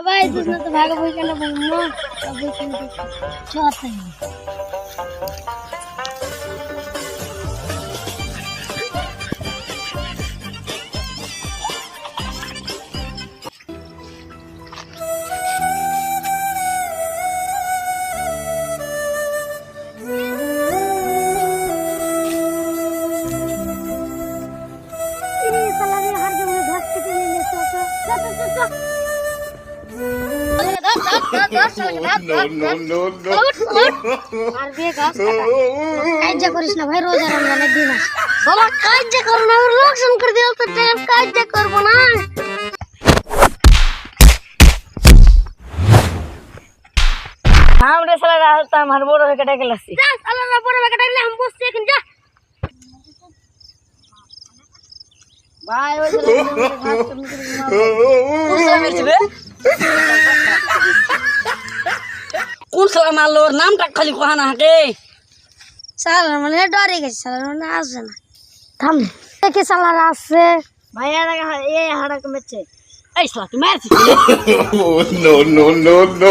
भाई तुझने तो भागा भाई कहना बोलना अब भाई कहना चाहते हैं ये साला भी हर जगह घास के लिए लेता है चल কাজ্জা করিস না ভাই রোজা রমজানের দিন আছে বাবা কাজ্জা করো না লোকসান করে দিও তো টাইম কাজ্জা করব না हमरे साला रास्ता हमार बोरो के कटे गेलसी যা সালা না পরে বেটা গেলে हम বসছি এখন যা भाई ओइ साला घास कम कर दूसरा मिर्च बे कौन साला मारलो नाम का खाली कहना है সালা মানে ডরে গেছে সালা মানে আসবে না থাম দেখে সালা আসছে भैया लगा ये हड़क में छे ऐ साला तू मार Oh, no, no, no, no.